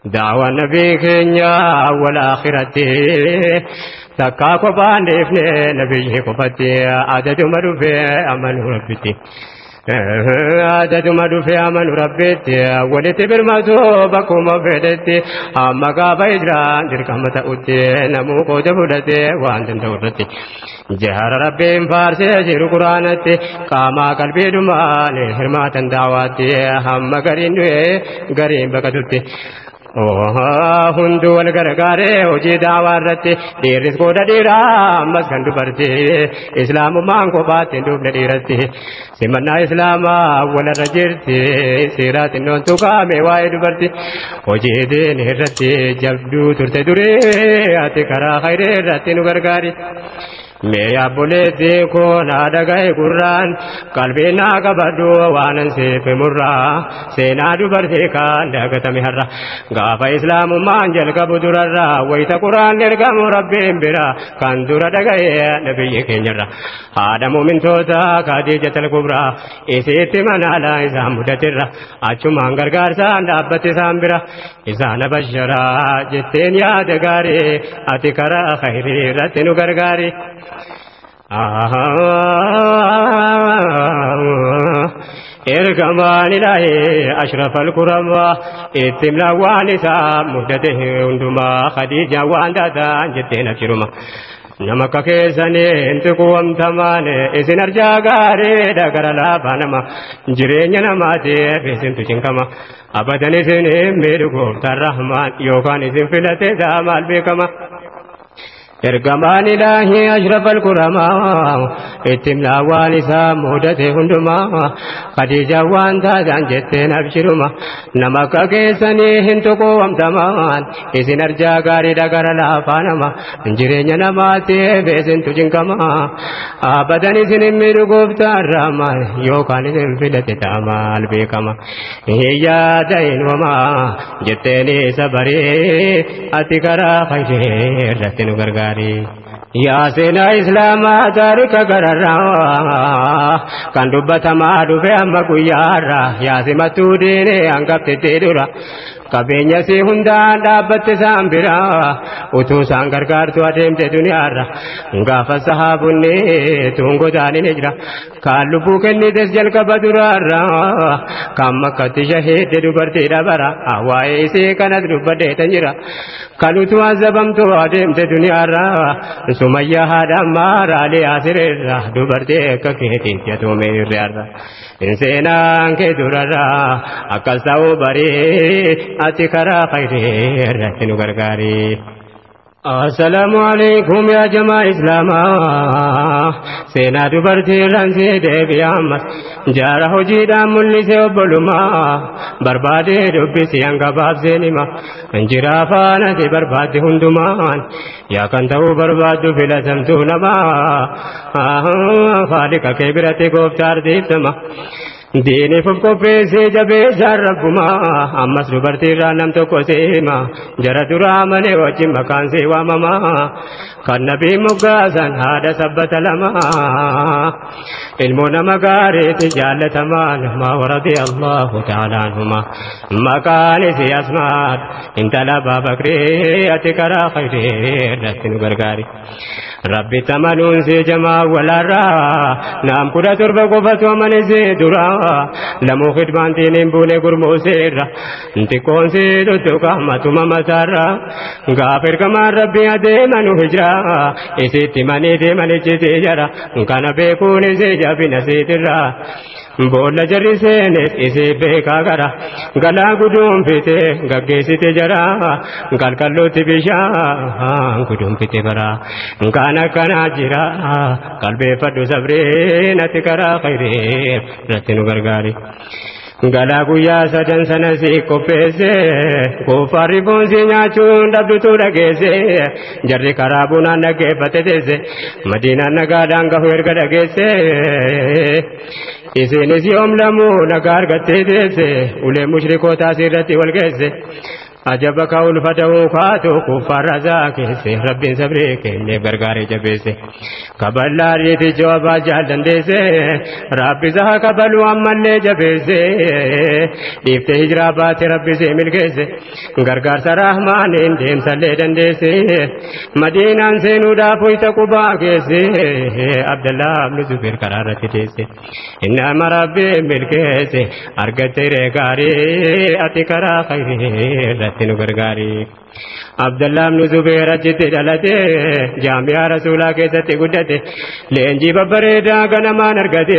دعوة النبي كنيا والآخرة تكاكو باندفن نبي كفتي عدد مدفع أمن ربتي عدد مدفع أمن ربتي ولت برمتو بكم فدتي أما قاب إجران تركم تأتي نمو قد فدتي وانتم تورتي جهر ربي فارسي جير قرآنتي قاما قلبي دماني حرمات دعواتي هم قرين بكتلتي hundu wal gargare hojii daawarratti dhiirris gooda dhiiraa ammas kan dubarti islaamummaan kophaatti dubna dhiiratti simannaa islaamaa walarra jirti siiraatiin noontu kaame waa'ee dubarti hojii diin irratti jabduu turte duree ati karaa khayrii irratti nu gargaari. Meeya boleetti kun adagaye gurraan qalbii naa qabadhu waanan seefe murraa seenaa dubartii kan dagatame har'a gaafa islaamummaan jalqabu durarraa wayita quraan ergamu rabbiin bira kan dura dhagaye nabiyyi keenyarra haadha muumintoota Khadiijatul Kubraa isiitti manaalaa isaan mudatirra achumaan gargaarsaan dhaabbate isaan bira isaan abasharaa jetteen yaada gaarii ati karaa khayrii irratti nu gargaari. إرجمان إلهي أشرف الكرماء إتملا وانسا مدته عندما خديجة واندادا جتنا شرما نمك كيساني انتقوم تماني إسن أرجا غاري دقر لا بانما جرين نماتي في سنتو شنكما أبدا إسن ميرقوم ترحمان يوكان إسن فلتي دامال بكما إرجمان إلهي أشرف الكرماء إتملا وانسا مدته عندما خديجة واندادا جتنا بشرما نمك كيساني انتقوم تمان إسن أرجا غاري دقر لا بانما جرين نماتي في سنتو شنكما أبدا إسن ميرقوم ترحمان يوكان إسن فلتي دامال بكما هي دين وما جتني صبري أتكرا خير رتن غرغاري يا سينا إسلام تارك غررا كان دبتا ما دفع مكويارا يا سيما توديني أنقبت تدورا Kabenya si hundaan dhaabbatte isaan biraa utuu isaan gargaartu adeemte duniyaarra gaafa sahaabonni tungotaani ni jira kaan lubbuu kennites jalqaba duraarra kan makkatti shahiidde dubartii dhabara waa'ee isii kanas dubbadheetan jira kan utuu azabamtu adeemte duniyaarra Sumayyaa haadha maaraalee asireerra dubartii akka keetiitti atoomee irraarra inseenaan kee durarra akkas ta'uu barii ati karaa khayrii irratti nu gargaari. Assalaamu alaykum yaa jamaa islaamaa seenaa dubartii ransee deebi'aa ammas jaara hojiidhaan mul'isee obbolumaa barbaadee dubbisi hanga baabseen hima injiraa faanati barbaadde hundumaan yaa kan ta'uu barbaaddu filatamtuu namaa faaliqa kee biratti gooftaa ardiibsama. Diini fufkoffeessee jabeessaan rabbumaa ammas dubartiirraa nam tokko seema jara duraa malee wajjin maqaan see waamamaa kan nabii moggaasan haadha sabbata lamaa ilmoo nama gaariiti jaallatamaa namaa waradi Allahu ta'ala anhuma maqaan isii Asmaad intala Abaa Bakrii ati karaa khayrii irratti nu gargaari. Rabbi tamanuun see jamaa walaarraa naam kudha torba qofatu amanesee duraa lamuu khidmaantiin hin buune gurmuuseerra xiqqoon see tuttuqa matuma mataarra gaafa ergamaan Rabbi adeemanu hijiraa isitti manii deemanichitee jara kana beekuun isee jabina seetirra boolla jarri seenes isee beekaa gara galaa guduunfite gaggeessite jara qalqallootti bishaan guduunfite bara kan akkanaa jira qalbeeffadhu sabree natti karaa khayrii irratti nu gargaari. Galaa guyyaa sadan sana si qopheesse kuufaan rifoonsi nyaachuun dhabdutu dhageesse jarri karaa bunaan dhaggeeffate teesse madiinaan nagaadhaan gahu erga dhageesse isinis yoom lamuu nagaa argattee teesse ulee mushrikootaas irratti wal geesse أجبك ألفته كاتو كفار رزاك رب صبرك نبرغاري جبسه قبل ريت جواب جالن دسه رب زها قبل ومن جبسه ديفت هجرابات رب سے مل گئے غرغر سرحمان اندیم سلے دندسه مدینہ سے نودا پویت قبا گسه عبداللہ بن زبیر قرارت دسه ان رب مل گئے ارگت رے گاری اتی کرا خیر رتن غرغاری عبداللہ بن زبیر جت دلتے جامعہ رسولہ کے ستے گڈتے لینجی ببریدا گنمان ارگتے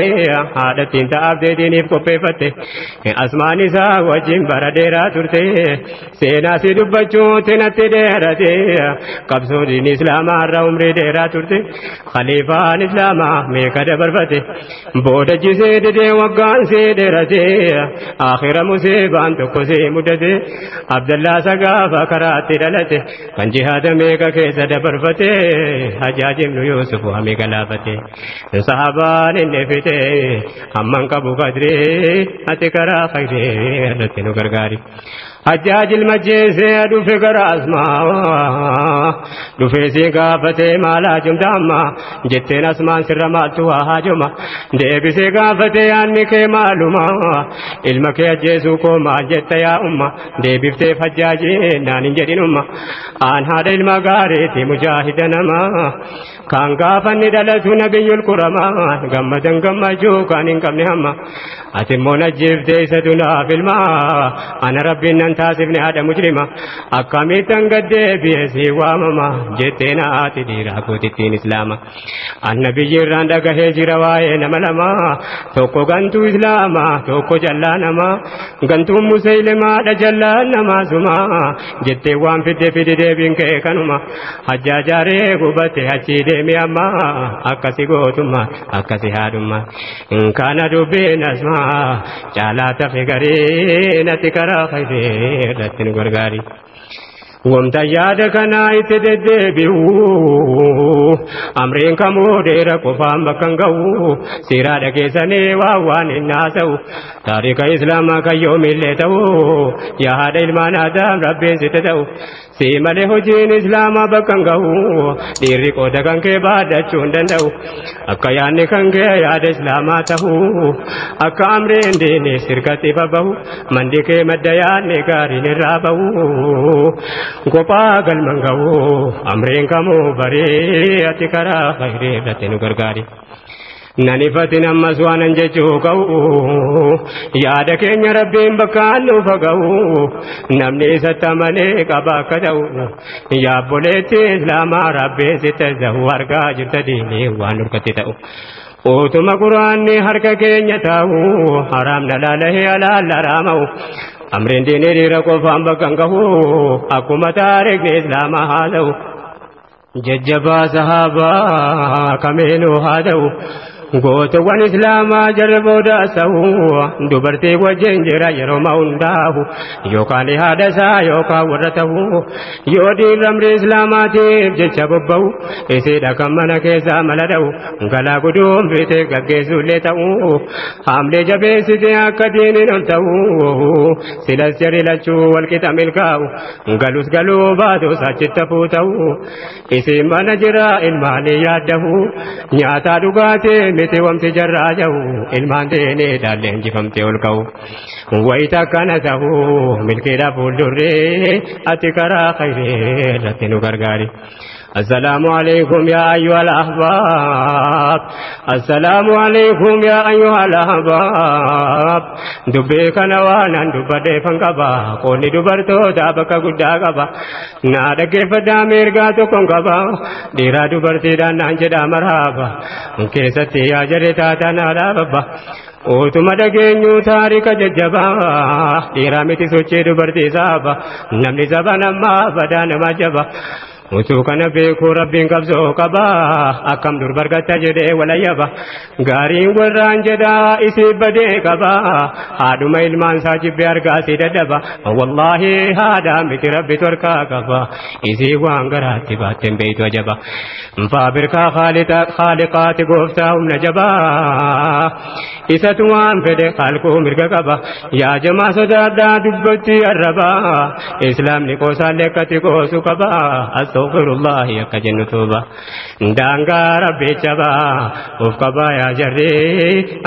حالتین تاب دے دینیف کو پیفتے اسمانی سا وجیم بردیرا ترتے سینا سی دبچوں تنتے دیرتے قبضوں دین اسلام آرہ عمری دیرا ترتے خلیفان اسلام میں کد برفتے بود جسے دے وگان سے دیرتے آخر مصیبان تو کسے مدتے عبداللہ سگا کراتے دلتے kan jihada mega keessa dabarfate Hajjaaj ibn Yusuf hame galaafate sahabaan inni fite amman qabu qadri ati karaa khayri irratti nu gargaari Hajjaaj ilmajjeese dhufe gara Asmaa dhufe si gaafate maala jumdaamma jetteen Asmaan sirra maaltu waa haajoma deebise gaafate yaanni kee maaluma ilma kee ajjeesuu koo maal jetta yaa umma deebifteef Hajjaaji naan hin jedhinumma aan haadha ilma gaariiti mujaahida namaa kan gaafanni dhalatu nabiyyul quramaa gammadan gammachuu kan hin qabne hamma ati immoo najjeeftee isa tunaaf ilmaa ana rabbiin nan taasifne haadha mujrima akkamittan gaddeebi'e si waamama jettee naati dhiiraa kootittiin islaama annabiyyi irraan dhagahee jira waa'ee nama lama tokko gantuu islaama tokko jallaa nama gantuun musaylimaadha jallaan namaa suma jettee waan fidde fidi deebiin kee kanuma hajjaajaaree gubate achii deemi amma akkasi gootummaa akkasi haadhummaa kana dubbiin asmaa caalaa tafe garee natti karaa khayrii irratti nu gargaari wamta yaada kana itti deddeebi'u amreen kamuu dheera qofaan bakkan ga'u siiraa dhageessanii waan hin haasa'u taarika islaamaa kan yoomillee ta'u yaada ilmaan aadaam rabbiin sitte ta'u si malee hojiin islaamaa bakkan ga'u dhiirri qooda kan kee baadhachuu hin danda'u akka yaadni kan kee yaada islaamaa ta'u akka amreen diinii sirkatti babahu mandi kee madda yaadni gaariin irraa bahu kophaa galman ga'u amreen kamuu baree ati karaa khayrii irratti nu gargaari nanifatin ammas waanan jechuu ka'u yaada keenya rabbiin bakkaan nuuf ga'u namni isatti amanee qaba akka ta'u yaabboleetti islaamaa rabbiin sitte zahu argaa jirta diinii waan nurkatti ta'u utuma quraanni harka keenya ta'u haraam nalaalahee alaal haraama'u amreen diinii dhiira qofaan bakkan ga'u akkuma taarikni islaamaa haa ta'u jajjabaa sahaabaa kameenuu haa ta'u gootuwwan islaamaa jarri booda sa'u dubartii wajjin jira yeroo hundaa'u yookaan haadha isaa yookaan warra ta'u yoo diinamri islaamaatiif jecha bobba'u isiidha kan mana keessaa mala dha'u galaa guduun fiitee gaggeessullee ta'u haamlee jabeessitee akka diiniin ol ta'u silas jarri lachuu walqixa milkaa'u galus galuu baatus achitti hafuu ta'u isiin mana jira ilmaanii yaaddahu nyaataa dhugaatii miti wamti jarraa jahu ilmaan deene daalleen jifamte ol ka'u wayita kana ta'u milkeedha fuuldurree ati karaa khayrii irratti nu gargaari السلام عليكم يا أيها الأحباب السلام عليكم يا أيها الأحباب دبيك نوانا دبدي فنقبا قولي دبرتو دابك قداقبا نادك فدامير قاتكم قبا ديرا دبرتي دانا انجدا مرحبا كيستي يا جريتا نالا ببا utuma dhageenyu taarika jajjabaa dhiiraa miti sochii dubartii saaba namni saba namaa badaa nama jaba utuu kana beekuu rabbiin qabsoo qaba akkam dur bargatta jedhee wala yaba gaariin warraan jedhaa isii badee qaba haadhuma ilmaan isaa jibbee argaa si dadhaba wallaahi haadha miti rabbi torkaa qaba isii waan garaatti baatteen beeytu ajaba faabirkaa khaaliqaati gooftaa humna jabaa isatu waan fedhe khalquu mirga qaba yaa jamaa sodaadhaa dubbatti arraba islaamni qoosaallee akkatti qoosu qaba astaghfirullah akka jennu tuuba daangaa rabbi jabaa of qaba yaa jarri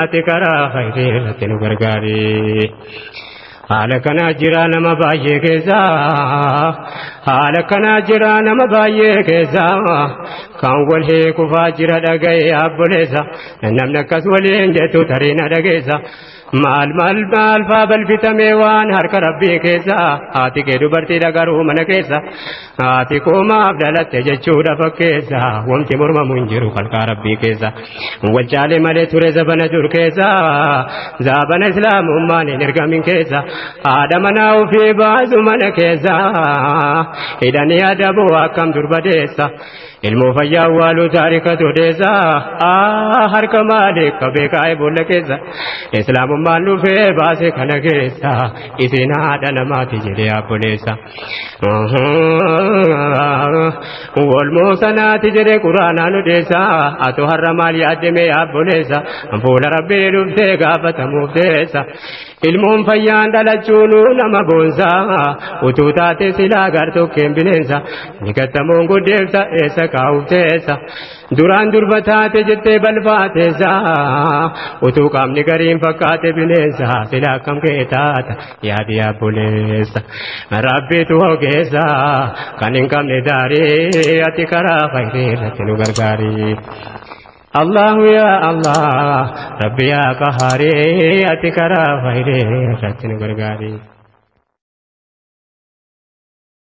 ati karaa khayrii irratti nu gargaari haala kana jira nama baay'ee keessa haala kana jira nama baay'ee keessa kan wal heekufaa jira dhaga'ee abboleessa namni akkas waliin jettu tariina dhageessa maal faa balfitamee waan harka rabbii keessa haati kee dubartiidha garuu mana keessa haati koomaaf dhalatte jechuudha fakkeessa wanti mormamu hin jiru kalkaa rabbii keessa wajjaalee malee ture zabana dur keessa zabana islaamummaan hin ergamin keessa haadha manaa ofii baasu mana keessa hidhanii adabu akkam durbadeessa ilmoo fayyaa waaluu taarikatu deessa harka maaliif qabee kaa'ee boolla keessa islaamummaan dhufee baase kana keessa isin haadha namaati jedhee abboleessa walmoo sanaati jedhee quraanaan odeessa atu har'a maal yaaddemee abboleessa fuula rabbii dhuftee gaafatamuuf deessa ilmoon fayyaan dhalachuun nama boonsa utuu taate silaa gartokkeen bineensa ni gattamoon guddeessa eessa kaa'uuf teessa duraan durba taate jettee balfaateessa utuu qaamni gariin fakkaate bineensa silaa akkam kee taata yaadi abboleessa rabbitu ogeessa kan hin qabne daarii ati karaa khayrii irratti nu gargaari الله يا الله ربي يا قهاري أتكرا خيري رتن غرغاري